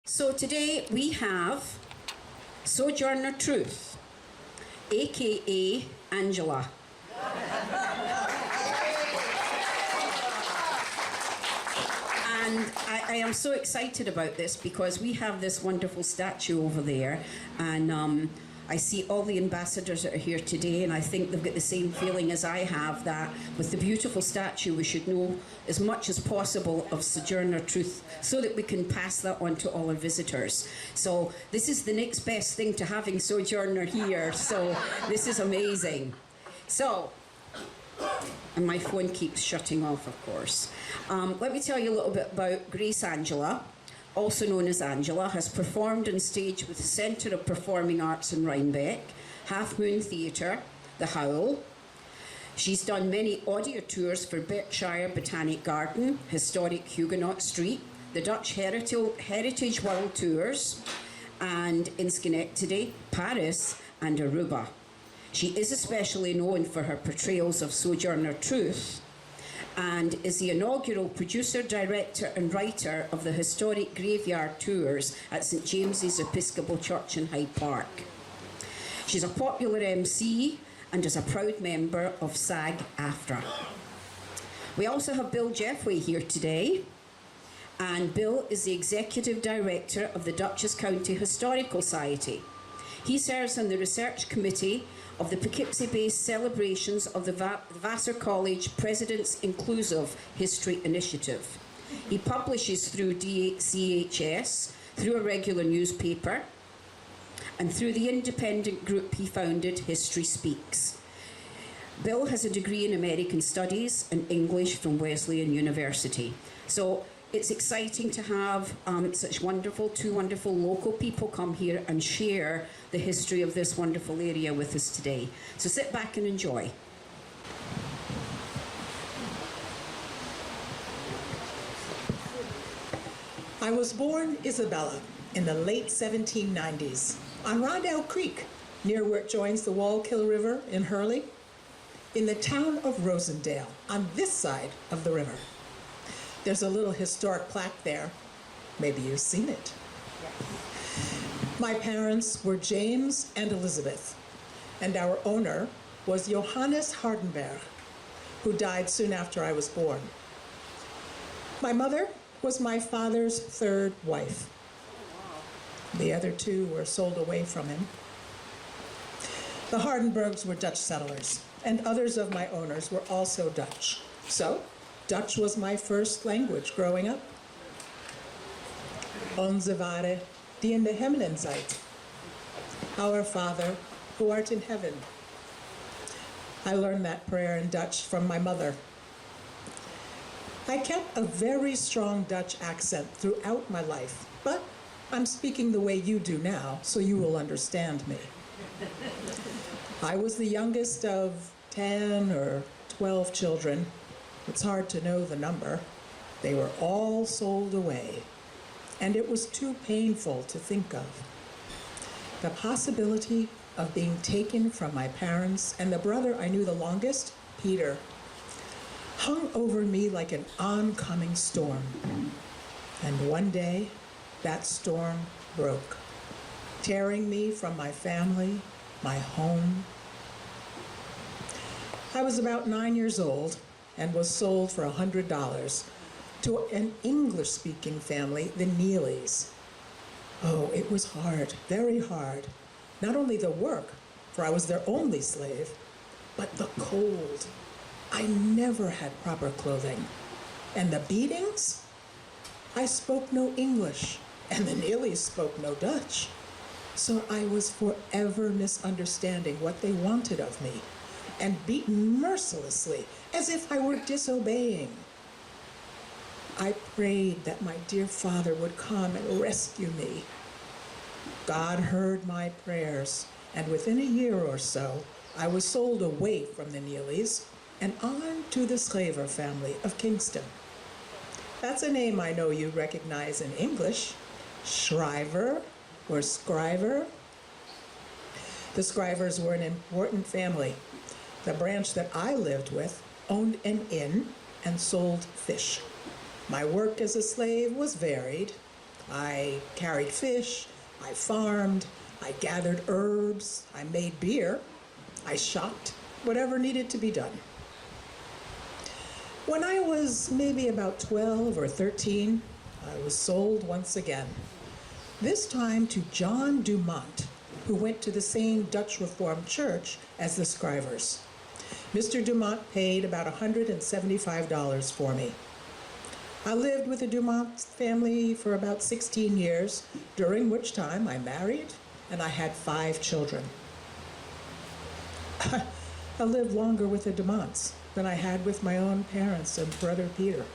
So today we have Sojourner Truth, aka Angela. And I am so excited about this because we have this wonderful statue over there, and I see all the ambassadors that are here today, and I think they've got the same feeling as I have, that with the beautiful statue we should know as much as possible of Sojourner Truth so that we can pass that on to all our visitors. So this is the next best thing to having Sojourner here, so this is amazing. So, and my phone keeps shutting off, of course. Let me tell you a little bit about Grace Angela, also known as Angela, has performed on stage with the Centre of Performing Arts in Rhinebeck, Half Moon Theatre, the HOWL. She's done many audio tours for Berkshire Botanical Garden, historic Huguenot Street, the Dutch Heritage World Tours, and in Schenectady, Paris, and Aruba. She is especially known for her portrayals of Sojourner Truth, and is the inaugural producer, director and writer of the historic graveyard tours at St James's Episcopal Church in Hyde Park. She's a popular MC and is a proud member of SAG-AFTRA. We also have Bill Jeffway here today, and Bill is the executive director of the Dutchess County Historical Society. He serves on the research committee of the Poughkeepsie-based celebrations of the Vassar College President's Inclusive History Initiative. He publishes through DCHS, through a regular newspaper, and through the independent group he founded, History Speaks. Bill has a degree in American Studies and English from Wesleyan University. So it's exciting to have such two wonderful local people come here and share the history of this wonderful area with us today. So sit back and enjoy. I was born Isabella in the late 1790s on Rondout Creek, near where it joins the Walkway River in Hurley, in the town of Rosendale, on this side of the river. There's a little historic plaque there. Maybe you've seen it. My parents were James and Elizabeth, and our owner was Johannes Hardenberg, who died soon after I was born. My mother was my father's third wife. The other two were sold away from him. The Hardenbergs were Dutch settlers, and others of my owners were also Dutch. So, Dutch was my first language growing up. Onze Vader, die in de hemelen zijt. Our Father, who art in heaven. I learned that prayer in Dutch from my mother. I kept a very strong Dutch accent throughout my life, but I'm speaking the way you do now, so you will understand me. I was the youngest of 10 or 12 children. It's hard to know the number. They were all sold away, and it was too painful to think of. The possibility of being taken from my parents and the brother I knew the longest, Peter, hung over me like an oncoming storm. And one day, that storm broke, tearing me from my family, my home. I was about 9 years old and was sold for $100 to an English-speaking family, the Neelys. Oh, it was hard, very hard. Not only the work, for I was their only slave, but the cold. I never had proper clothing. And the beatings? I spoke no English, and the Neelys spoke no Dutch. So I was forever misunderstanding what they wanted of me, and beaten mercilessly, as if I were disobeying. I prayed that my dear father would come and rescue me. God heard my prayers, and within a year or so, I was sold away from the Neelys and on to the Schrijver family of Kingston. That's a name I know you recognize in English, Schrijver or Scriver. The Schrijvers were an important family. The branch that I lived with owned an inn and sold fish. My work as a slave was varied. I carried fish, I farmed, I gathered herbs, I made beer, I shopped, whatever needed to be done. When I was maybe about 12 or 13, I was sold once again. This time to John Dumont, who went to the same Dutch Reformed church as the Scrivers. Mr. Dumont paid about $175 for me. I lived with the Dumont family for about 16 years, during which time I married and I had 5 children. I lived longer with the Dumonts than I had with my own parents and brother Peter.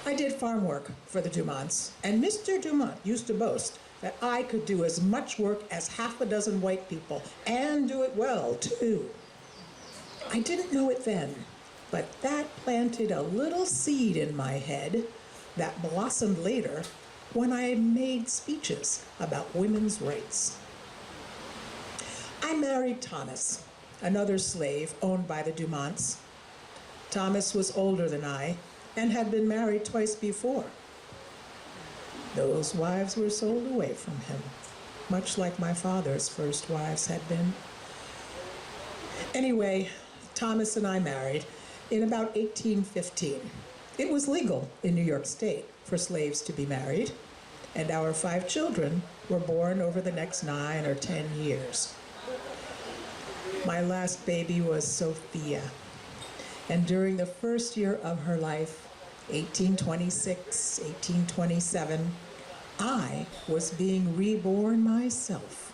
I did farm work for the Dumonts, and Mr. Dumont used to boast that I could do as much work as half a dozen white people, and do it well, too. I didn't know it then, but that planted a little seed in my head that blossomed later when I made speeches about women's rights. I married Thomas, another slave owned by the Dumonts. Thomas was older than I and had been married twice before. Those wives were sold away from him, much like my father's first wives had been. Anyway, Thomas and I married in about 1815. It was legal in New York State for slaves to be married, and our 5 children were born over the next 9 or 10 years. My last baby was Sophia, and during the first year of her life, 1826, 1827, I was being reborn myself.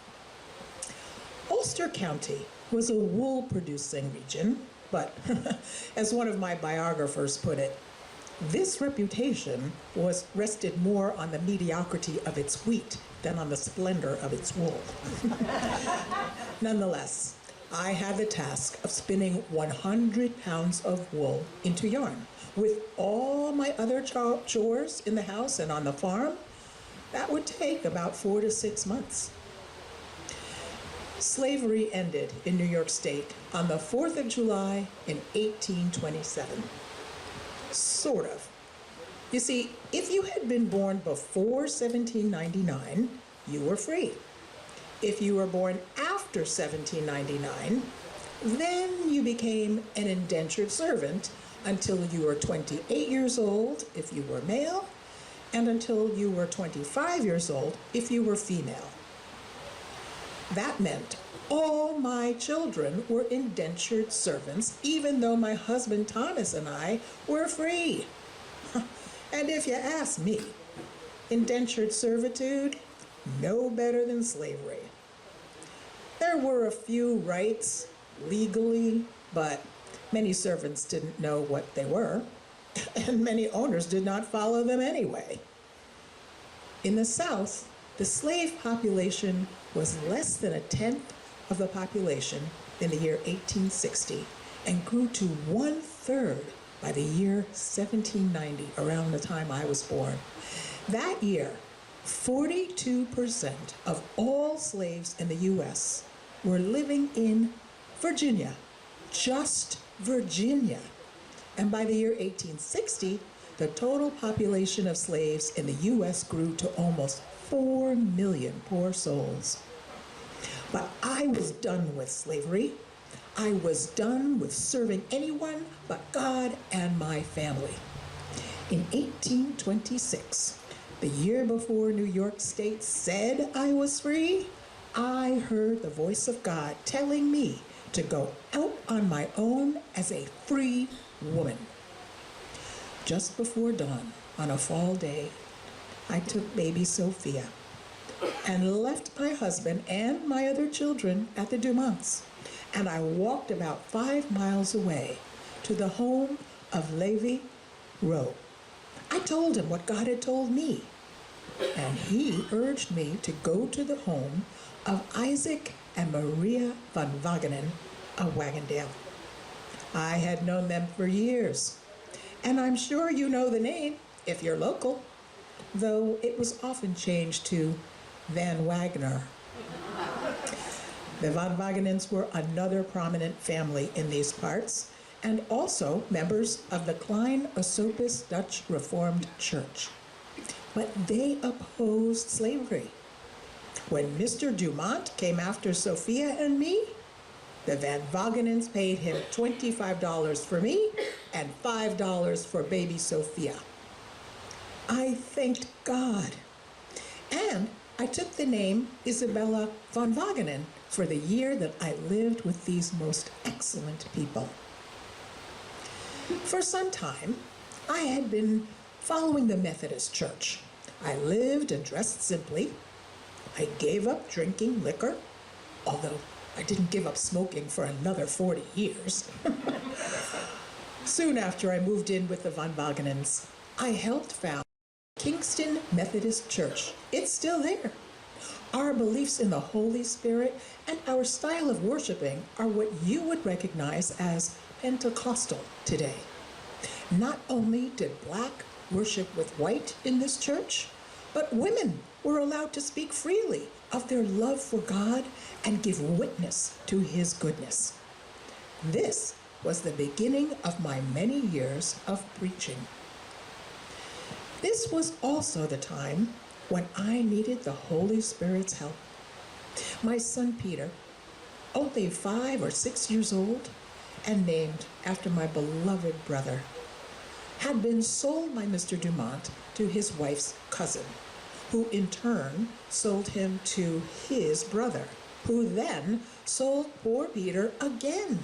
Ulster County was a wool-producing region, but as one of my biographers put it, this reputation rested more on the mediocrity of its wheat than on the splendor of its wool. Nonetheless, I had the task of spinning 100 pounds of wool into yarn. With all my other chores in the house and on the farm, that would take about 4 to 6 months. Slavery ended in New York State on the 4th of July in 1827. Sort of. You see, if you had been born before 1799, you were free. If you were born after 1799, then you became an indentured servant until you were 28 years old if you were male, and until you were 25 years old if you were female. That meant all my children were indentured servants, even though my husband Thomas and I were free. And if you ask me, indentured servitude, no better than slavery. There were a few rights legally, but many servants didn't know what they were, and many owners did not follow them anyway. In the South, the slave population was less than 1/10 of the population in the year 1860 and grew to 1/3 by the year 1790, around the time I was born. That year, 42% of all slaves in the U.S. were living in Virginia, just Virginia. And by the year 1860, the total population of slaves in the U.S. grew to almost 4 million poor souls. But I was done with slavery. I was done with serving anyone but God and my family. In 1826, the year before New York State said I was free, I heard the voice of God telling me to go out on my own as a free woman. Just before dawn, on a fall day, I took baby Sophia and left my husband and my other children at the Dumonts, and I walked about 5 miles away to the home of Levi Rowe. I told him what God had told me, and he urged me to go to the home of Isaac and Maria van Wagenen of Wagondale. I had known them for years, and I'm sure you know the name if you're local, though it was often changed to Van Wagner. The Van Wagenens were another prominent family in these parts, and also members of the Klein Ossopis Dutch Reformed Church. but they opposed slavery. When Mr. Dumont came after Sophia and me, the Van Wagenens paid him $25 for me and $5 for baby Sophia. I thanked God. And I took the name Isabella von Wagenen for the year that I lived with these most excellent people. For some time, I had been following the Methodist Church. I lived and dressed simply. I gave up drinking liquor, although I didn't give up smoking for another 40 years. Soon after I moved in with the von Wagenens, I helped found Kingston Methodist Church. It's still there. Our beliefs in the Holy Spirit and our style of worshiping are what you would recognize as Pentecostal today. Not only did black worship with white in this church, but women were allowed to speak freely of their love for God and give witness to His goodness. This was the beginning of my many years of preaching. This was also the time when I needed the Holy Spirit's help. My son Peter, only 5 or 6 years old and named after my beloved brother, had been sold by Mr. Dumont to his wife's cousin, who in turn sold him to his brother, who then sold poor Peter again,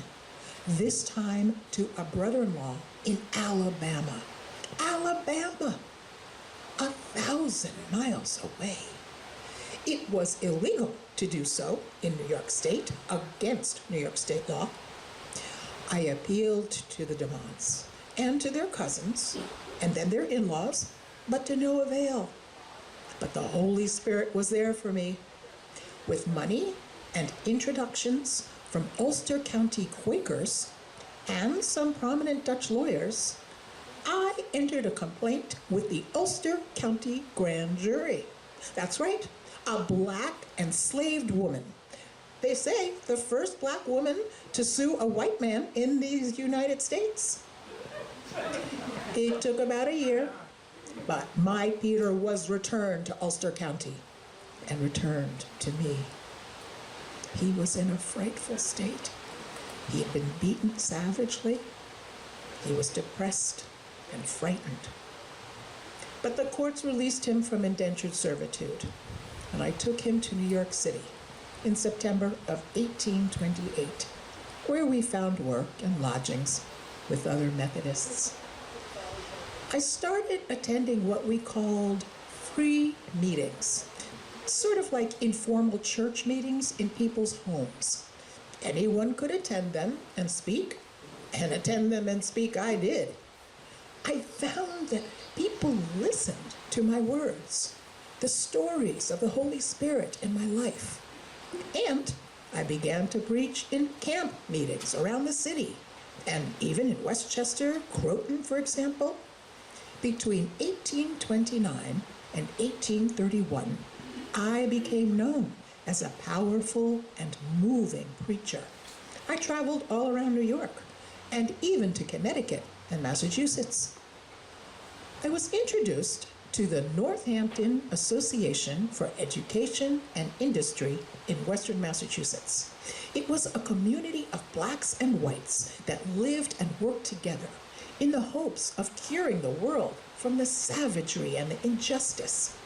this time to a brother-in-law in Alabama. Alabama! 1,000 miles away. It was illegal to do so in New York State against New York State law. I appealed to the Dumonts and to their cousins and then their in-laws, but to no avail. But the Holy Spirit was there for me. With money and introductions from Ulster County Quakers and some prominent Dutch lawyers, I entered a complaint with the Ulster County Grand Jury. That's right, a black enslaved woman. They say the first black woman to sue a white man in the United States. It took about a year, but my Peter was returned to Ulster County and returned to me. He was in a frightful state. He had been beaten savagely. He was depressed and frightened. But the courts released him from indentured servitude, and I took him to New York City in September of 1828, where we found work and lodgings with other Methodists. I started attending what we called free meetings, sort of like informal church meetings in people's homes. Anyone could attend them and speak, and attend them and speak I did. I found that people listened to my words, the stories of the Holy Spirit in my life. And I began to preach in camp meetings around the city, and even in Westchester, Croton, for example. Between 1829 and 1831, I became known as a powerful and moving preacher. I traveled all around New York, and even to Connecticut and Massachusetts. I was introduced to the Northampton Association for Education and Industry in Western Massachusetts. It was a community of blacks and whites that lived and worked together in the hopes of curing the world from the savagery and the injustice.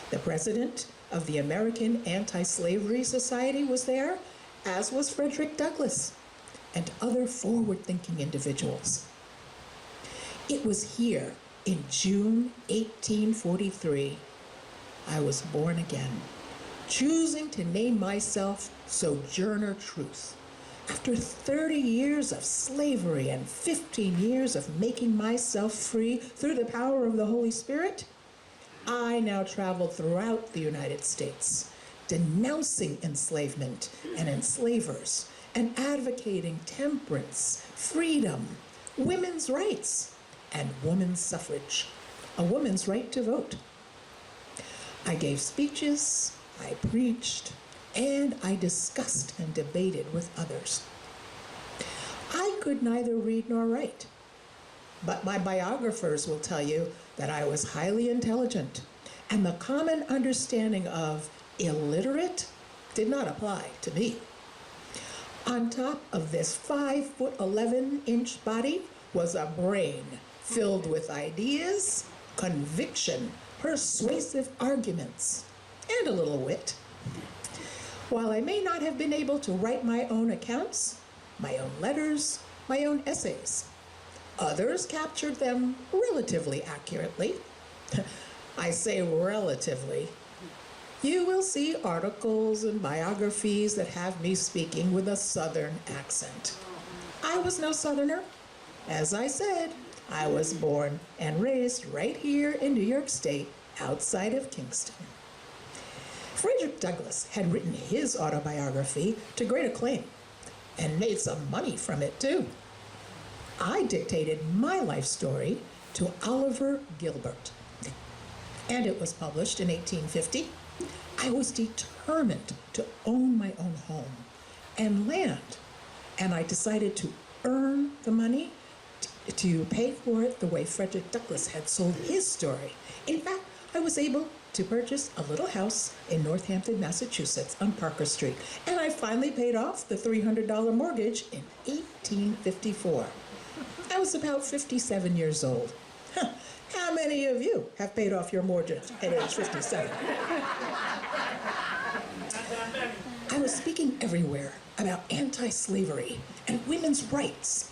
The president of the American Anti-Slavery Society was there, as was Frederick Douglass and other forward-thinking individuals. It was here in June 1843 I was born again, choosing to name myself Sojourner Truth. After 30 years of slavery and 15 years of making myself free through the power of the Holy Spirit, I now travel throughout the United States, denouncing enslavement and enslavers, and advocating temperance, freedom, women's rights, and women's suffrage, a woman's right to vote. I gave speeches, I preached, and I discussed and debated with others. I could neither read nor write, but my biographers will tell you that I was highly intelligent and the common understanding of illiterate did not apply to me. On top of this 5'11" body was a brain filled with ideas, conviction, persuasive arguments, and a little wit. While I may not have been able to write my own accounts, my own letters, my own essays, others captured them relatively accurately. I say relatively. You will see articles and biographies that have me speaking with a Southern accent. I was no Southerner. As I said, I was born and raised right here in New York State, outside of Kingston. Frederick Douglass had written his autobiography to great acclaim and made some money from it too. I dictated my life story to Oliver Gilbert, and it was published in 1850. I was determined to own my own home and land, and I decided to earn the money to pay for it the way Frederick Douglass had sold his story. In fact, I was able to purchase a little house in Northampton, Massachusetts on Parker Street, and I finally paid off the $300 mortgage in 1854. I was about 57 years old. How many of you have paid off your mortgage at age 57? I was speaking everywhere about anti-slavery and women's rights.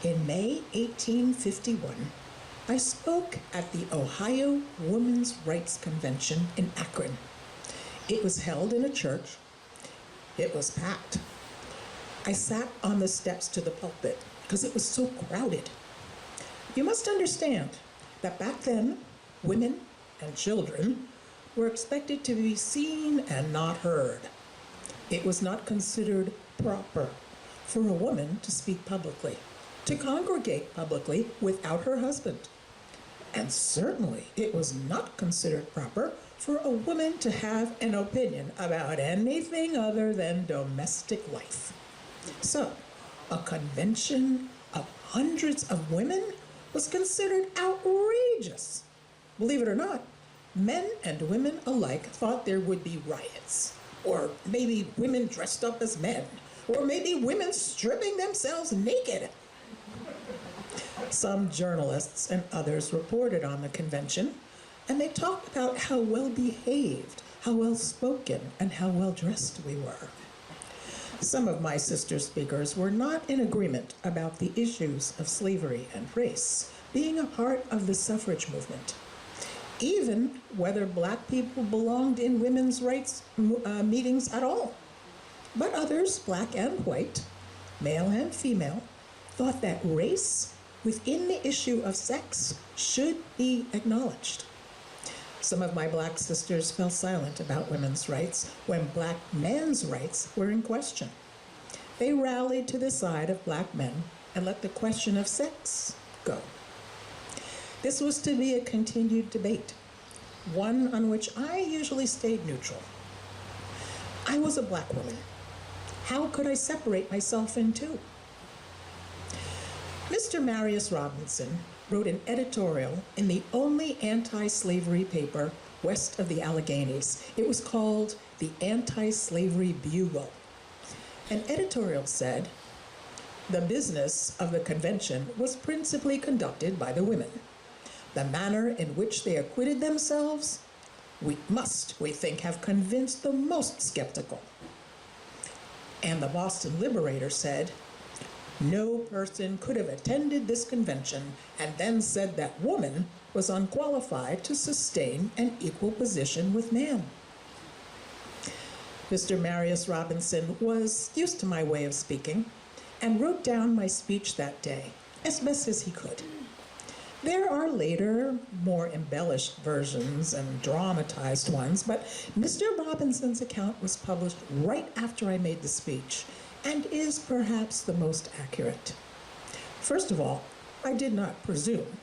In May 1851, I spoke at the Ohio Women's Rights Convention in Akron. It was held in a church. It was packed. I sat on the steps to the pulpit because it was so crowded. You must understand that back then, women and children were expected to be seen and not heard. It was not considered proper for a woman to speak publicly, to congregate publicly without her husband. And certainly it was not considered proper for a woman to have an opinion about anything other than domestic life. So, a convention of hundreds of women was considered outrageous. Believe it or not, men and women alike thought there would be riots, or maybe women dressed up as men, or maybe women stripping themselves naked. Some journalists and others reported on the convention, and they talked about how well behaved, how well spoken, and how well dressed we were. Some of my sister speakers were not in agreement about the issues of slavery and race being a part of the suffrage movement, even whether black people belonged in women's rights meetings at all. But others, black and white, male and female, thought that race within the issue of sex should be acknowledged. Some of my black sisters fell silent about women's rights when black men's rights were in question. They rallied to the side of black men and let the question of sex go. This was to be a continued debate, one on which I usually stayed neutral. I was a black woman. How could I separate myself in two? Mr. Marius Robinson wrote an editorial in the only anti-slavery paper west of the Alleghenies. It was called the Anti-Slavery Bugle. An editorial said, "The business of the convention was principally conducted by the women. The manner in which they acquitted themselves we think, have convinced the most skeptical." And the Boston Liberator said, "No person could have attended this convention and then said that woman was unqualified to sustain an equal position with man." Mr. Marius Robinson was used to my way of speaking and wrote down my speech that day as best as he could. There are later, more embellished versions and dramatized ones, but Mr. Robinson's account was published right after I made the speech and is perhaps the most accurate. First of all, I did not presume.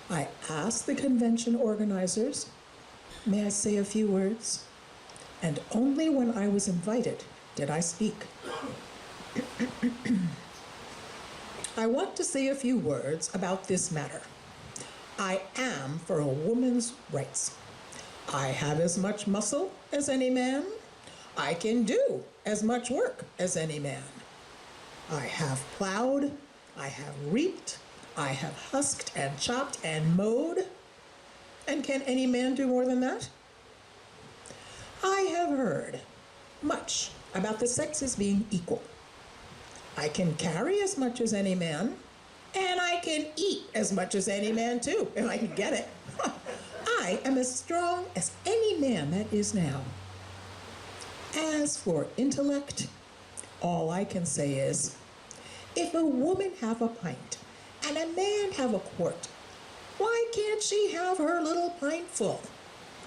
I asked the convention organizers, "May I say a few words?" And only when I was invited did I speak. I want to say a few words about this matter. I am for a woman's rights. I have as much muscle as any man. I can do as much work as any man. I have plowed, I have reaped, I have husked and chopped and mowed. And can any man do more than that? I have heard much about the sexes being equal. I can carry as much as any man, and I can eat as much as any man too, if I can get it. I am as strong as any man that is now. As for intellect, all I can say is, if a woman have a pint and a man have a quart, why can't she have her little pint full?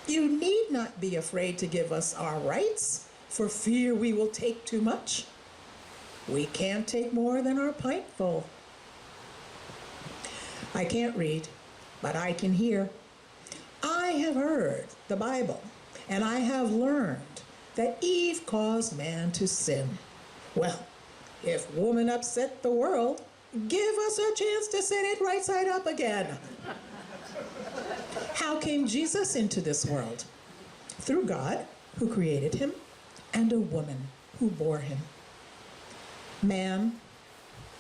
You need not be afraid to give us our rights, for fear we will take too much. We can't take more than our pint full. I can't read, but I can hear. I have heard the Bible, and I have learned that Eve caused man to sin. Well, if woman upset the world, give us a chance to set it right side up again. How came Jesus into this world? Through God, who created him, and a woman who bore him. Man,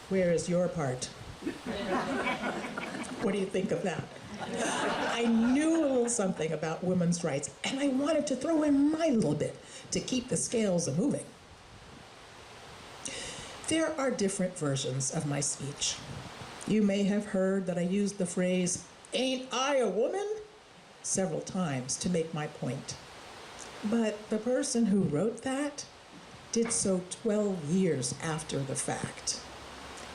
where is your part? What do you think of that? I knew a little something about women's rights, and I wanted to throw in my little bit to keep the scales a-moving. There are different versions of my speech. You may have heard that I used the phrase, "Ain't I a woman?" several times to make my point. But the person who wrote that did so 12 years after the fact,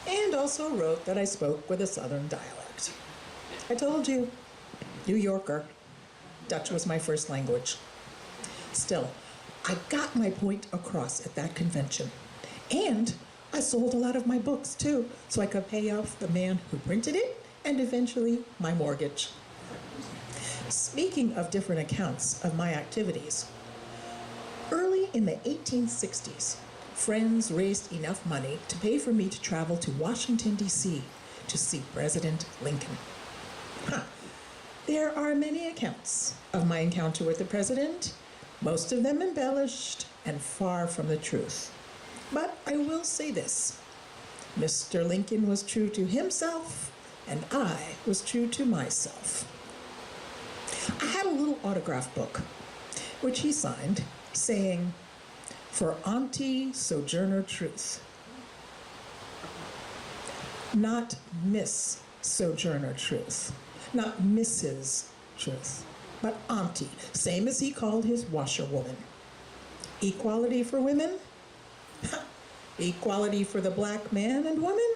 and also wrote that I spoke with a Southern dialect. I told you, New Yorker. Dutch was my first language. Still, I got my point across at that convention. And I sold a lot of my books too, so I could pay off the man who printed it and eventually my mortgage. Speaking of different accounts of my activities, early in the 1860s, friends raised enough money to pay for me to travel to Washington, D.C. to see President Lincoln. There are many accounts of my encounter with the president, most of them embellished and far from the truth. But I will say this, Mr. Lincoln was true to himself, and I was true to myself. I had a little autograph book, which he signed, saying, "For Auntie Sojourner Truth." Not Miss Sojourner Truth, not Mrs. Truth, but Auntie, same as he called his washerwoman. Equality for women? Equality for the black man and woman?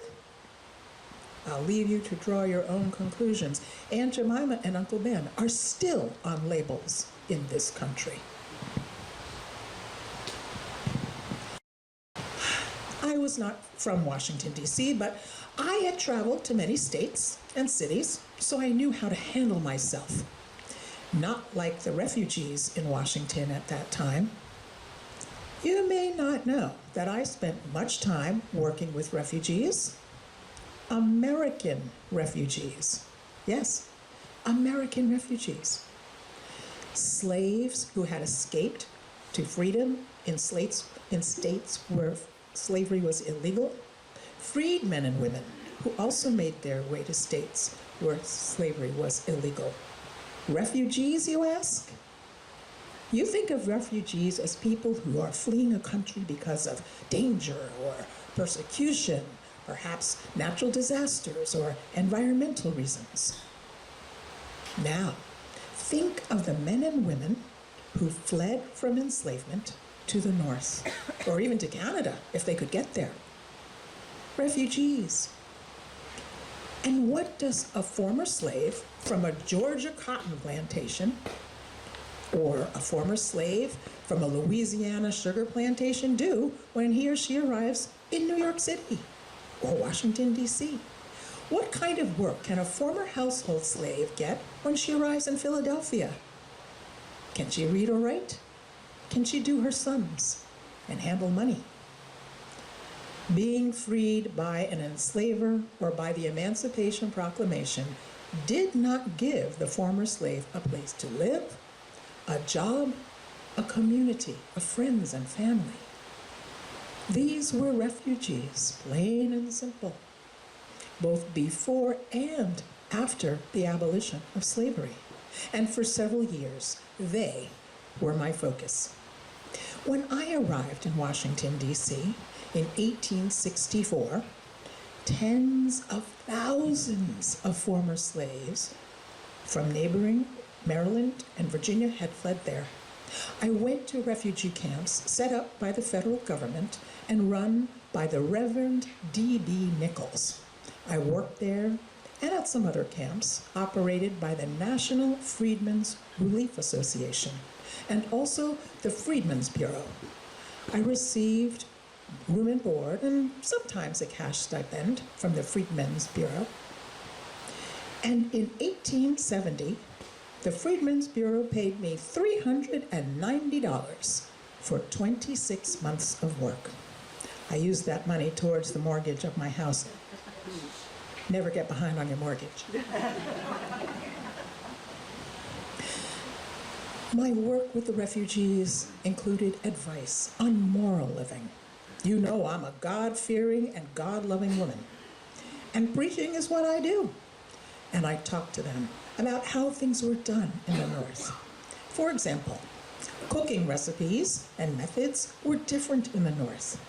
I'll leave you to draw your own conclusions. Aunt Jemima and Uncle Ben are still on labels in this country. I was not from Washington, D.C., but I had traveled to many states and cities, so I knew how to handle myself. Not like the refugees in Washington at that time. You may not know that I spent much time working with refugees. American refugees. Yes, American refugees. Slaves who had escaped to freedom in states where slavery was illegal. Freed men and women who also made their way to states where slavery was illegal. Refugees, you ask? You think of refugees as people who are fleeing a country because of danger or persecution, perhaps natural disasters or environmental reasons. Now, think of the men and women who fled from enslavement to the north, or even to Canada if they could get there. Refugees. And what does a former slave from a Georgia cotton plantation or a former slave from a Louisiana sugar plantation do when he or she arrives in New York City or Washington, D.C.? What kind of work can a former household slave get when she arrives in Philadelphia? Can she read or write? Can she do her sums and handle money? Being freed by an enslaver or by the Emancipation Proclamation did not give the former slave a place to live, a job, a community of friends and family. These were refugees, plain and simple, both before and after the abolition of slavery. And for several years, they were my focus. When I arrived in Washington, D.C. in 1864, tens of thousands of former slaves from neighboring Maryland and Virginia had fled there. I went to refugee camps set up by the federal government and run by the Reverend D.B. Nichols. I worked there and at some other camps operated by the National Freedmen's Relief Association and also the Freedmen's Bureau. I received room and board and sometimes a cash stipend from the Freedmen's Bureau. And in 1870, the Freedmen's Bureau paid me $390 for 26 months of work. I used that money towards the mortgage of my house. Never get behind on your mortgage. My work with the refugees included advice on moral living. You know I'm a God-fearing and God-loving woman. And preaching is what I do. And I talk to them about how things were done in the North. For example, cooking recipes and methods were different in the North.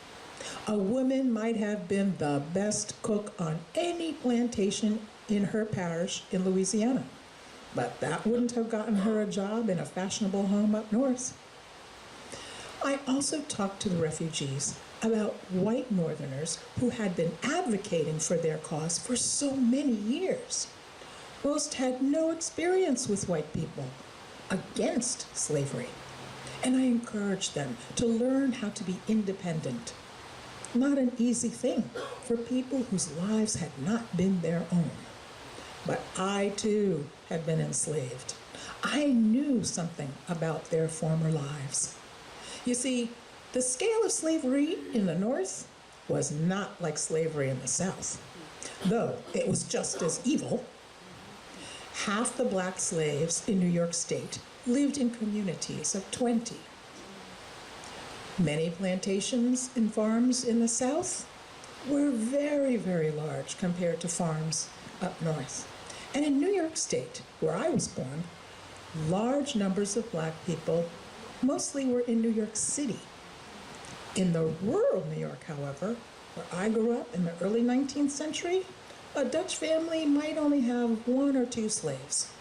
A woman might have been the best cook on any plantation in her parish in Louisiana, but that wouldn't have gotten her a job in a fashionable home up north. I also talked to the refugees about white Northerners who had been advocating for their cause for so many years. Most had no experience with white people against slavery, and I encouraged them to learn how to be independent. Not an easy thing for people whose lives had not been their own. But I, too, had been enslaved. I knew something about their former lives. You see, the scale of slavery in the North was not like slavery in the South, though it was just as evil. Half the black slaves in New York State lived in communities of 20. Many plantations and farms in the South were very, very large compared to farms up north. And in New York State, where I was born, large numbers of black people mostly were in New York City. In the rural New York, however, where I grew up in the early 19th century, a Dutch family might only have 1 or 2 slaves.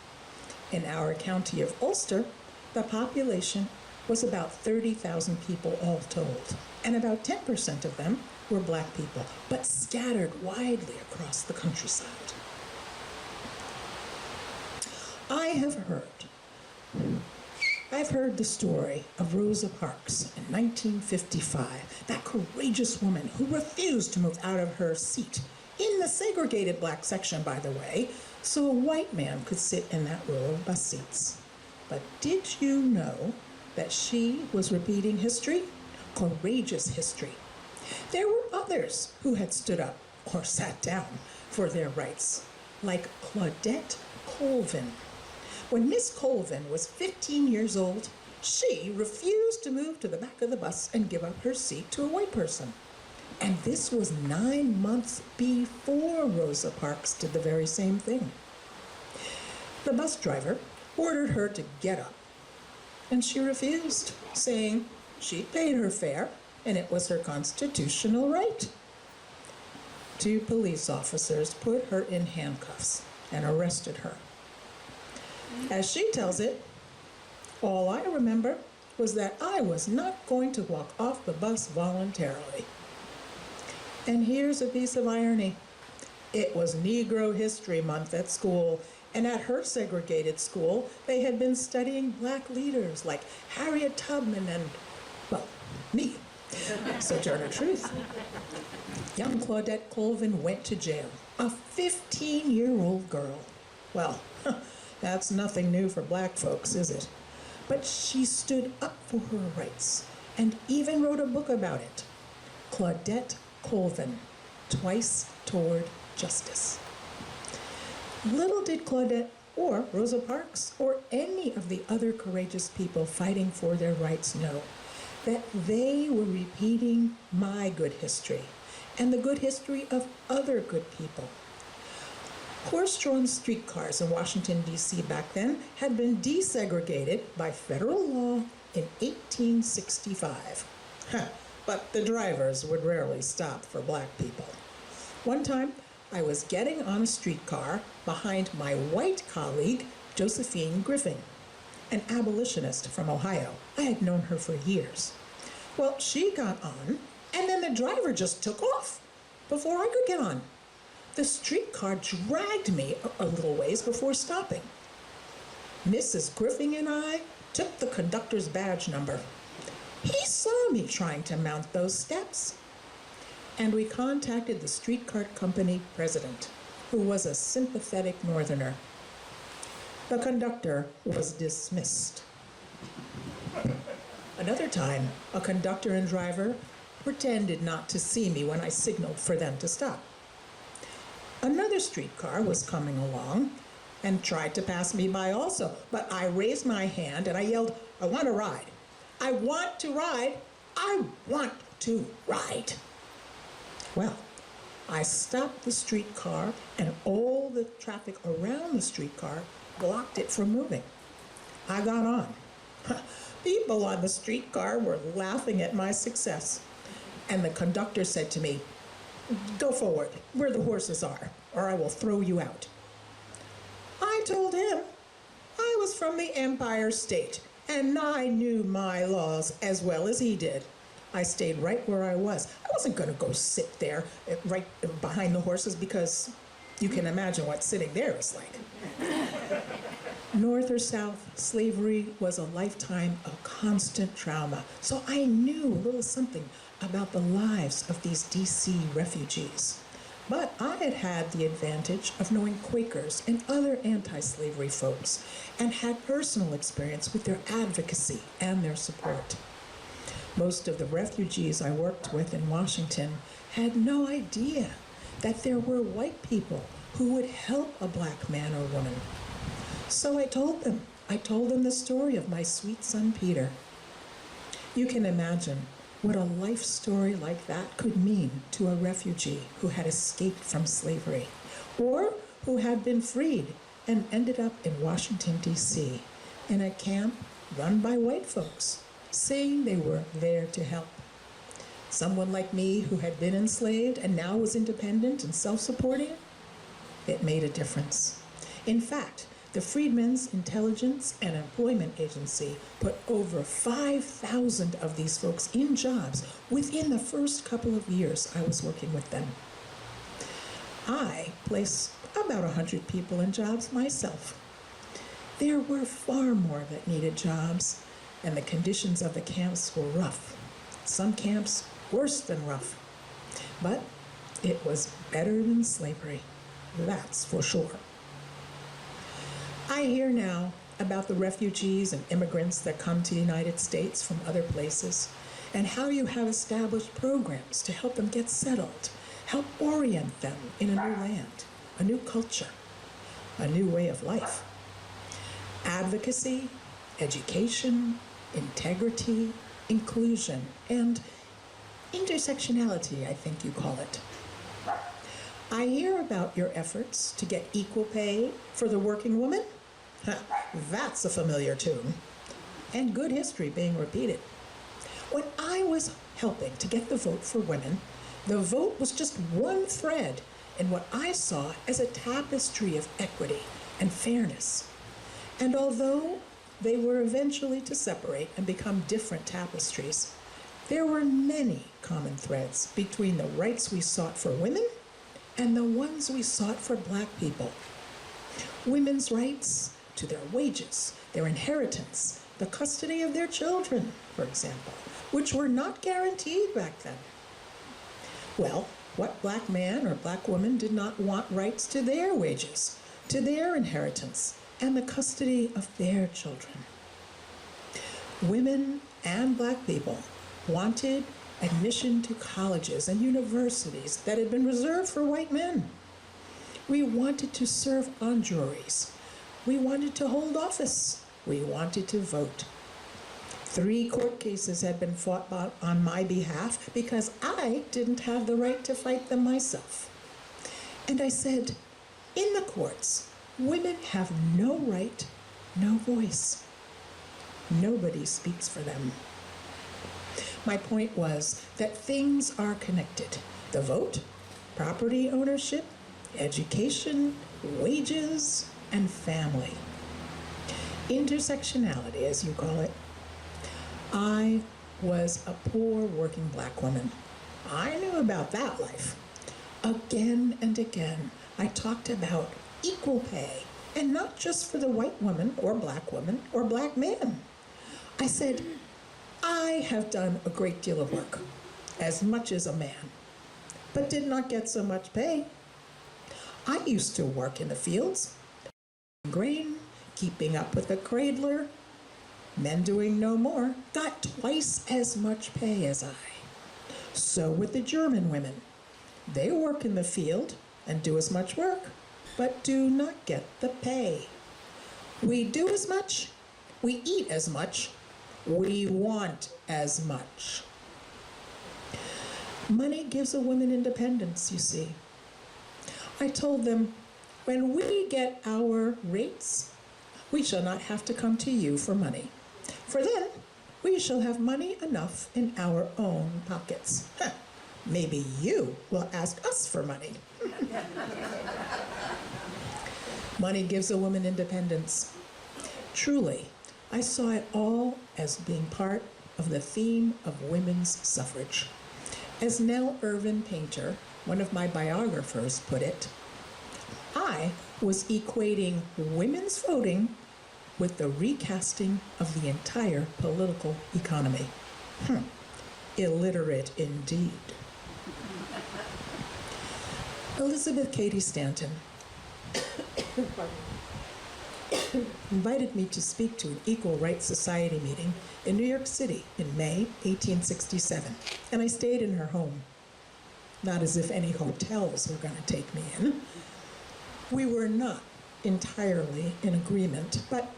In our county of Ulster, the population was about 30,000 people all told, and about 10% of them were black people, but scattered widely across the countryside. I've heard the story of Rosa Parks in 1955, that courageous woman who refused to move out of her seat in the segregated black section, by the way, so a white man could sit in that row of bus seats. But did you know that she was repeating history? Courageous history. There were others who had stood up or sat down for their rights, like Claudette Colvin. When Miss Colvin was 15 years old, she refused to move to the back of the bus and give up her seat to a white person. And this was 9 months before Rosa Parks did the very same thing. The bus driver ordered her to get up, and she refused, saying she'd paid her fare and it was her constitutional right. 2 police officers put her in handcuffs and arrested her. As she tells it, all I remember was that I was not going to walk off the bus voluntarily. And here's a piece of irony. It was Negro History Month at school, and at her segregated school, they had been studying black leaders like Harriet Tubman and, well, me, Sojourner Truth. Young Claudette Colvin went to jail, a 15-year-old girl. Well, that's nothing new for black folks, is it? But she stood up for her rights and even wrote a book about it. Claudette Colvin, Twice Toward Justice. Little did Claudette or Rosa Parks or any of the other courageous people fighting for their rights know that they were repeating my good history and the good history of other good people. Horse-drawn streetcars in Washington, D.C. back then had been desegregated by federal law in 1865. But the drivers would rarely stop for black people. One time, I was getting on a streetcar behind my white colleague, Josephine Griffin, an abolitionist from Ohio. I had known her for years. Well, she got on, and then the driver just took off before I could get on. The streetcar dragged me a little ways before stopping. Mrs. Griffin and I took the conductor's badge number. He saw me trying to mount those steps. And we contacted the streetcar company president, who was a sympathetic northerner. The conductor was dismissed. Another time, a conductor and driver pretended not to see me when I signaled for them to stop. Another streetcar was coming along and tried to pass me by also, but I raised my hand and I yelled, "I want to ride. I want to ride. I want to ride." Well, I stopped the streetcar and all the traffic around the streetcar blocked it from moving. I got on. People on the streetcar were laughing at my success. And the conductor said to me, "Go forward, where the horses are, or I will throw you out." I told him I was from the Empire State, and I knew my laws as well as he did. I stayed right where I was. I wasn't going to go sit there right behind the horses because you can imagine what sitting there is like. North or South, slavery was a lifetime of constant trauma, so I knew a little something about the lives of these DC refugees. But I had had the advantage of knowing Quakers and other anti-slavery folks and had personal experience with their advocacy and their support. Most of the refugees I worked with in Washington had no idea that there were white people who would help a black man or woman. So I told them the story of my sweet son Peter. You can imagine what a life story like that could mean to a refugee who had escaped from slavery or who had been freed and ended up in Washington, D.C. in a camp run by white folks, saying they were there to help. Someone like me who had been enslaved and now was independent and self-supporting, it made a difference. In fact, the Freedmen's Intelligence and Employment Agency put over 5,000 of these folks in jobs within the first couple of years I was working with them. I placed about 100 people in jobs myself. There were far more that needed jobs, and the conditions of the camps were rough. Some camps worse than rough. But it was better than slavery, that's for sure. I hear now about the refugees and immigrants that come to the United States from other places and how you have established programs to help them get settled, help orient them in a new land, a new culture, a new way of life. Advocacy, education, integrity, inclusion, and intersectionality, I think you call it. I hear about your efforts to get equal pay for the working woman. That's a familiar tune. And good history being repeated. When I was helping to get the vote for women, the vote was just one thread in what I saw as a tapestry of equity and fairness. And although they were eventually to separate and become different tapestries, there were many common threads between the rights we sought for women and the ones we sought for black people. Women's rights to their wages, their inheritance, the custody of their children, for example, which were not guaranteed back then. Well, what black man or black woman did not want rights to their wages, to their inheritance, and the custody of their children? Women and black people wanted admission to colleges and universities that had been reserved for white men. We wanted to serve on juries. We wanted to hold office. We wanted to vote. 3 court cases had been fought on my behalf because I didn't have the right to fight them myself. And I said, in the courts, women have no right, no voice. Nobody speaks for them. My point was that things are connected. The vote, property ownership, education, wages, and family. Intersectionality, as you call it. I was a poor working black woman. I knew about that life. Again and again, I talked about equal pay, and not just for the white woman or black man. I said, I have done a great deal of work, as much as a man, but did not get so much pay. I used to work in the fields, grain, keeping up with a cradler. Men doing no more got twice as much pay as I. So with the German women. They work in the field and do as much work, but do not get the pay. We do as much, we eat as much, we want as much. Money gives a woman independence, you see. I told them, when we get our rates, we shall not have to come to you for money. For then, we shall have money enough in our own pockets. Maybe you will ask us for money. Money gives a woman independence. Truly, I saw it all as being part of the theme of women's suffrage. As Nell Irvin Painter, one of my biographers, put it, I was equating women's voting with the recasting of the entire political economy. Illiterate indeed. Elizabeth Cady Stanton invited me to speak to an Equal Rights Society meeting in New York City in May 1867, and I stayed in her home. Not as if any hotels were going to take me in. We were not entirely in agreement, but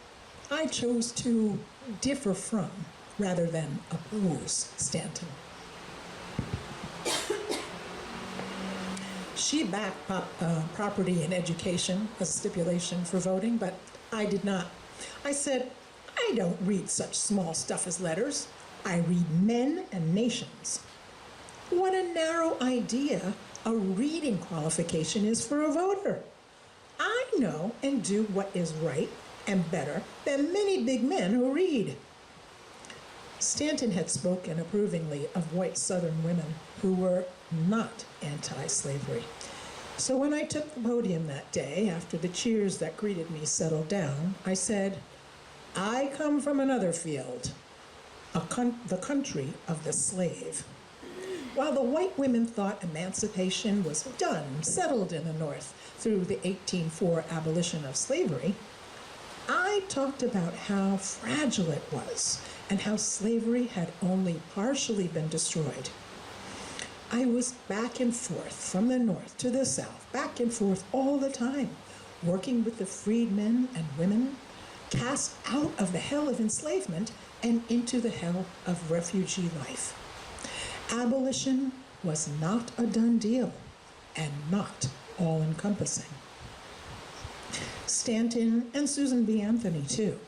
I chose to differ from, rather than oppose, Stanton. She backed property and education as a stipulation for voting, but I did not. I said, I don't read such small stuff as letters. I read men and nations. What a narrow idea a reading qualification is for a voter. I know and do what is right and better than many big men who read. Stanton had spoken approvingly of white Southern women who were not anti-slavery. So when I took the podium that day, after the cheers that greeted me settled down, I said, I come from another field, the country of the slave. While the white women thought emancipation was done, settled in the North through the 1804 abolition of slavery, I talked about how fragile it was and how slavery had only partially been destroyed. I was back and forth from the North to the South, back and forth all the time, working with the freedmen and women, cast out of the hell of enslavement and into the hell of refugee life. Abolition was not a done deal and not all-encompassing. Stanton and Susan B. Anthony, too,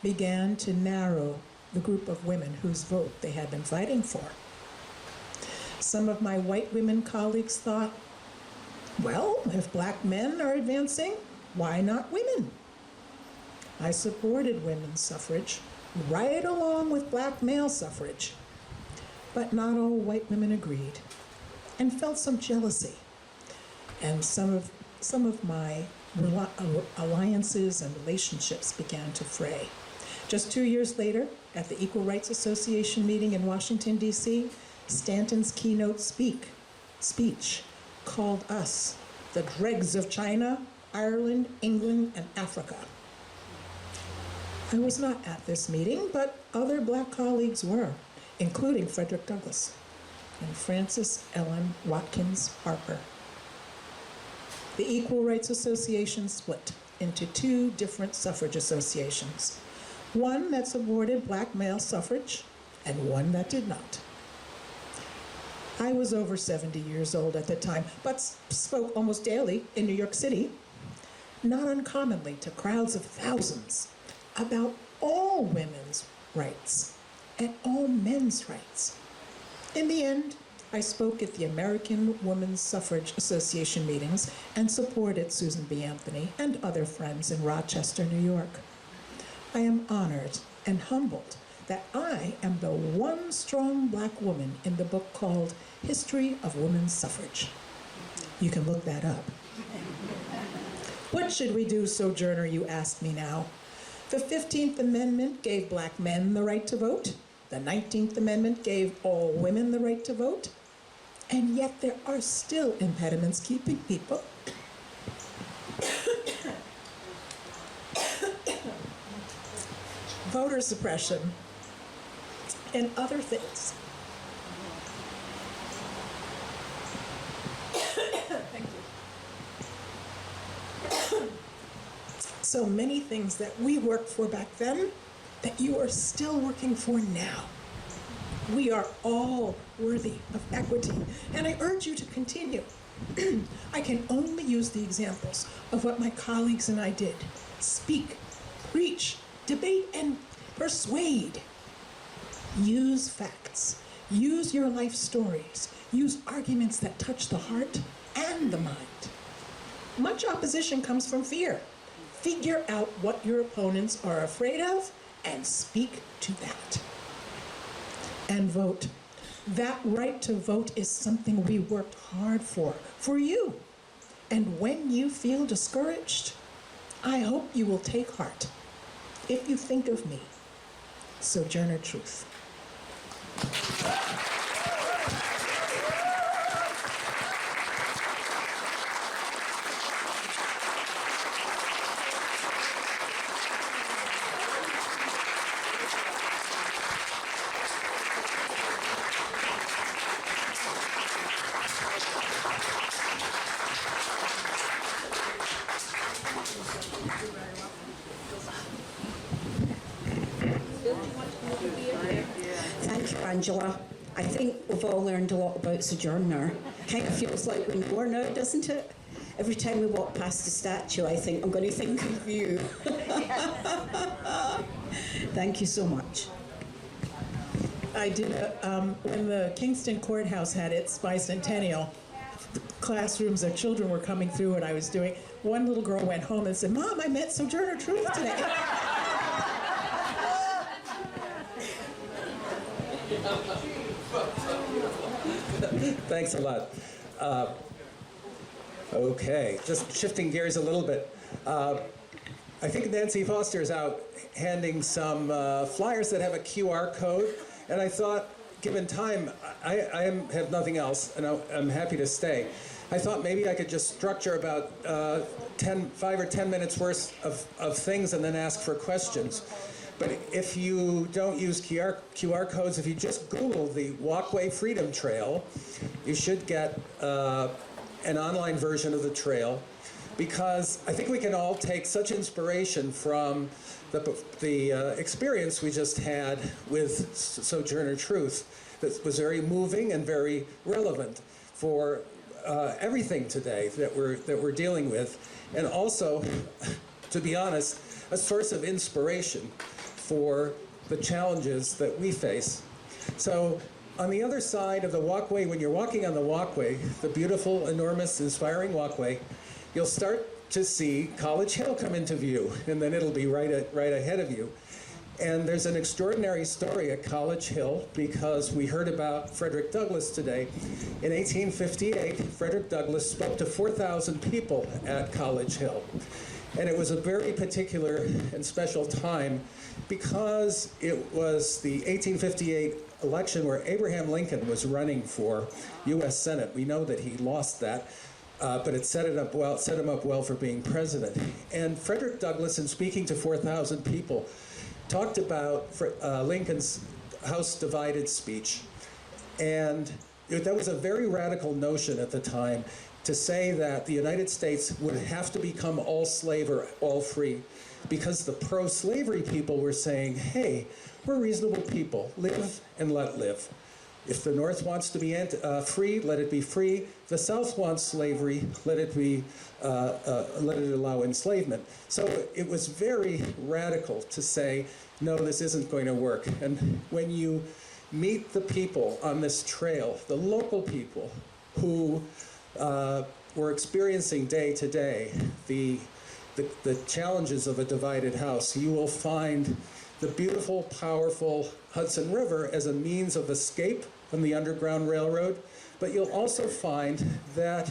began to narrow the group of women whose vote they had been fighting for. Some of my white women colleagues thought, well, if black men are advancing, why not women? I supported women's suffrage right along with black male suffrage. But not all white women agreed and felt some jealousy. And some of my alliances and relationships began to fray. Just 2 years later, at the Equal Rights Association meeting in Washington, D.C., Stanton's keynote speech called us the dregs of China, Ireland, England, and Africa. I was not at this meeting, but other black colleagues were, including Frederick Douglass and Frances Ellen Watkins Harper. The Equal Rights Association split into two different suffrage associations, one that supported black male suffrage and one that did not. I was over 70 years old at the time, but spoke almost daily in New York City, not uncommonly to crowds of thousands, about all women's rights and all men's rights. In the end, I spoke at the American Women's Suffrage Association meetings and supported Susan B. Anthony and other friends in Rochester, New York. I am honored and humbled that I am the one strong black woman in the book called History of Women's Suffrage. You can look that up. What should we do, Sojourner, you ask me now? The 15th Amendment gave black men the right to vote. The 19th Amendment gave all women the right to vote. And yet there are still impediments keeping people voter suppression and other things. Thank you. So many things that we worked for back then that you are still working for now. We are all worthy of equity, and I urge you to continue. I can only use the examples of what my colleagues and I did. Speak, preach, debate, and persuade. Use facts. Use your life stories. Use arguments that touch the heart and the mind. Much opposition comes from fear. Figure out what your opponents are afraid of and speak to that. And vote. That right to vote is something we worked hard for you. And when you feel discouraged, I hope you will take heart. If you think of me, Sojourner Truth. Thank you, Angela. I think we've all learned a lot about Sojourner. Kind of feels like we know her now, doesn't it? Every time we walk past the statue, I think, I'm going to think of you. Thank you so much. I did, when the Kingston Courthouse had its bicentennial, classrooms of children were coming through and I was doing, one little girl went home and said, "Mom, I met Sojourner Truth today." Thanks a lot. Okay, just shifting gears a little bit. I think Nancy Foster is out handing some flyers that have a QR code, and I thought, given time, I have nothing else, and I'm happy to stay. I thought maybe I could just structure about 5 or 10 minutes worth of things and then ask for questions. But if you don't use QR codes, if you just Google the Walkway Freedom Trail, you should get an online version of the trail, because I think we can all take such inspiration from the experience we just had with Sojourner Truth that was very moving and very relevant for everything today that we're dealing with, and also, to be honest, a source of inspiration for the challenges that we face. So on the other side of the walkway, when you're walking on the walkway, the beautiful, enormous, inspiring walkway, you'll start to see College Hill come into view, and then it'll be right ahead of you. And there's an extraordinary story at College Hill, because we heard about Frederick Douglass today. In 1858, Frederick Douglass spoke to 4,000 people at College Hill. And it was a very particular and special time, because it was the 1858 election where Abraham Lincoln was running for U.S. Senate. We know that he lost that, but it set him up well for being president. And Frederick Douglass, in speaking to 4,000 people, talked about Lincoln's House Divided speech. And that was a very radical notion at the time, to say that the United States would have to become all slave or all free, because the pro-slavery people were saying, hey, we're reasonable people, live and let live. If the North wants to be free, let it be free. If the South wants slavery, let it allow enslavement. So it was very radical to say, no, this isn't going to work. And when you meet the people on this trail, the local people who were experiencing day to day the challenges of a divided house, you will find the beautiful, powerful Hudson River as a means of escape from the Underground Railroad, but you'll also find that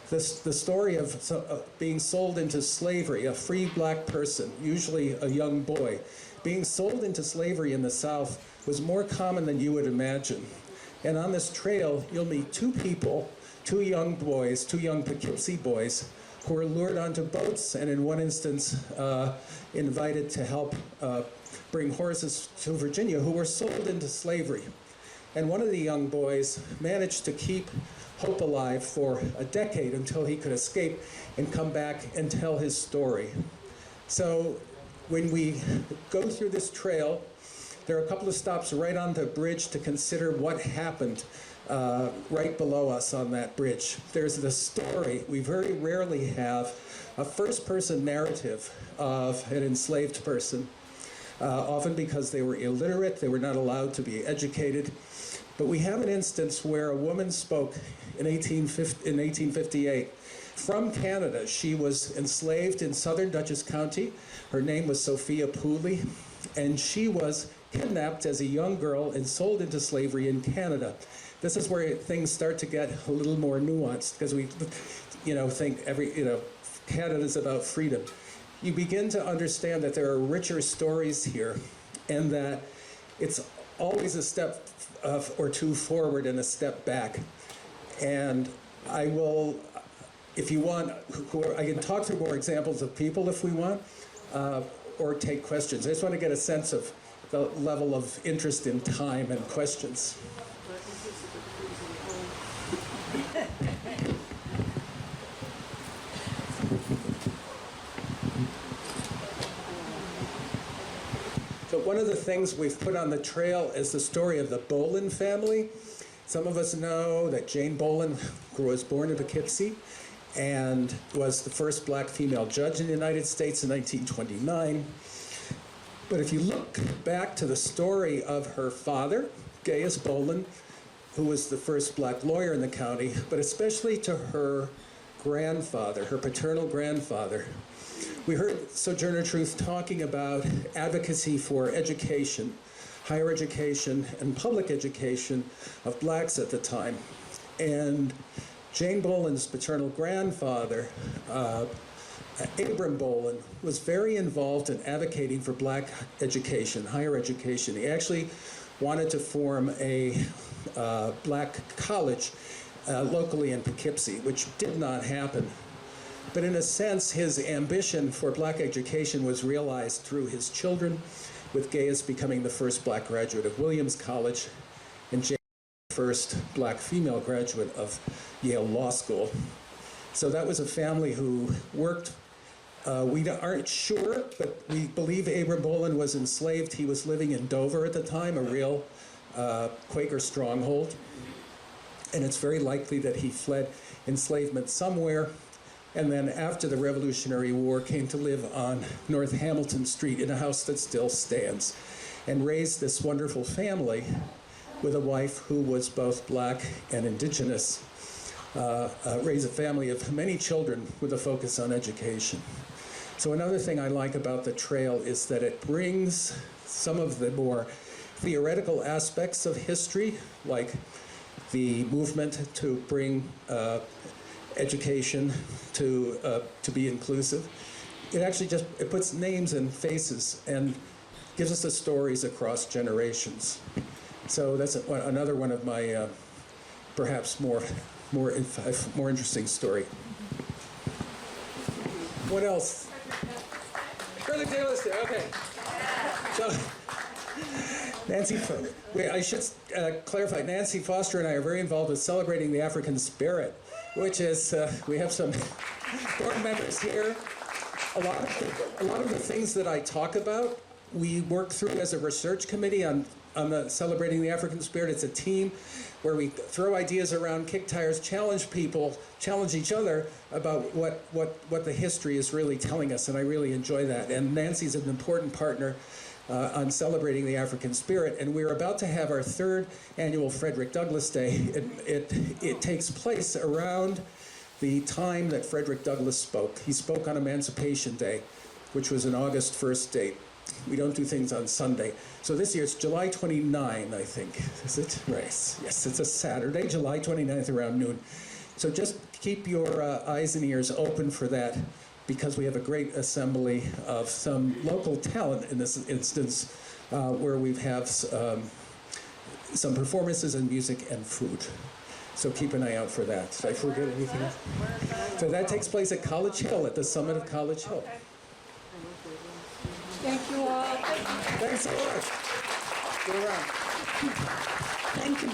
the story of being sold into slavery, a free black person, usually a young boy, being sold into slavery in the South was more common than you would imagine. And on this trail, you'll meet two people, two young boys, two young Poughkeepsie boys, who were lured onto boats and in one instance invited to help bring horses to Virginia, who were sold into slavery. And one of the young boys managed to keep hope alive for a decade until he could escape and come back and tell his story. So when we go through this trail, there are a couple of stops right on the bridge to consider what happened right below us on that bridge. There's the story. We very rarely have a first-person narrative of an enslaved person, often because they were illiterate, they were not allowed to be educated. But we have an instance where a woman spoke in 1858 from Canada. She was enslaved in southern Dutchess County. Her name was Sophia Pooley, and she was kidnapped as a young girl and sold into slavery in Canada. This is where things start to get a little more nuanced, because we, think Canada's about freedom. You begin to understand that there are richer stories here, and that it's always a step or two forward and a step back. And I will, if you want, I can talk through more examples of people if we want, or take questions. I just want to get a sense of the level of interest in time and questions. So one of the things we've put on the trail is the story of the Boland family. Some of us know that Jane Boland was born in Poughkeepsie and was the first black female judge in the United States in 1929. But if you look back to the story of her father, Gaius Boland, who was the first black lawyer in the county, but especially to her grandfather, her paternal grandfather, we heard Sojourner Truth talking about advocacy for education, higher education, and public education of blacks at the time. And Jane Boland's paternal grandfather, Abram Boland, was very involved in advocating for black education, higher education. He actually wanted to form a black college locally in Poughkeepsie, which did not happen. But in a sense, his ambition for black education was realized through his children, with Gaius becoming the first black graduate of Williams College and Jane the first black female graduate of Yale Law School. So that was a family who worked. We aren't sure, but we believe Abram Boland was enslaved. He was living in Dover at the time, a real Quaker stronghold. And it's very likely that he fled enslavement somewhere, and then after the Revolutionary War came to live on North Hamilton Street in a house that still stands, and raised this wonderful family with a wife who was both black and indigenous. Raised a family of many children with a focus on education. So another thing I like about the trail is that it brings some of the more theoretical aspects of history, like the movement to bring education to be inclusive. It actually it puts names and faces and gives us the stories across generations. So that's another one of my perhaps more interesting story. What else? Further tailors there. Okay. So Nancy, I should clarify. Nancy Foster and I are very involved with celebrating the African spirit which is we have some board members here. A lot of the things that I talk about, we work through as a research committee on celebrating the African spirit. It's a team where we throw ideas around, kick tires, challenge people, challenge each other about what the history is really telling us, and I really enjoy that. And Nancy's an important partner on celebrating the African spirit, and we're about to have our 3rd annual Frederick Douglass Day. It takes place around the time that Frederick Douglass spoke. He spoke on Emancipation Day, which was an August 1st date. We don't do things on Sunday. So this year it's July 29, I think. Is it? Right. Yes, it's a Saturday, July 29th around noon. So just keep your eyes and ears open for that, because we have a great assembly of some local talent in this instance, where we have some performances and music and food. So keep an eye out for that. Did I forget anything? So that takes place at College Hill, at the summit of College Hill. Thank you all. Thanks so much. Go around. Thank you.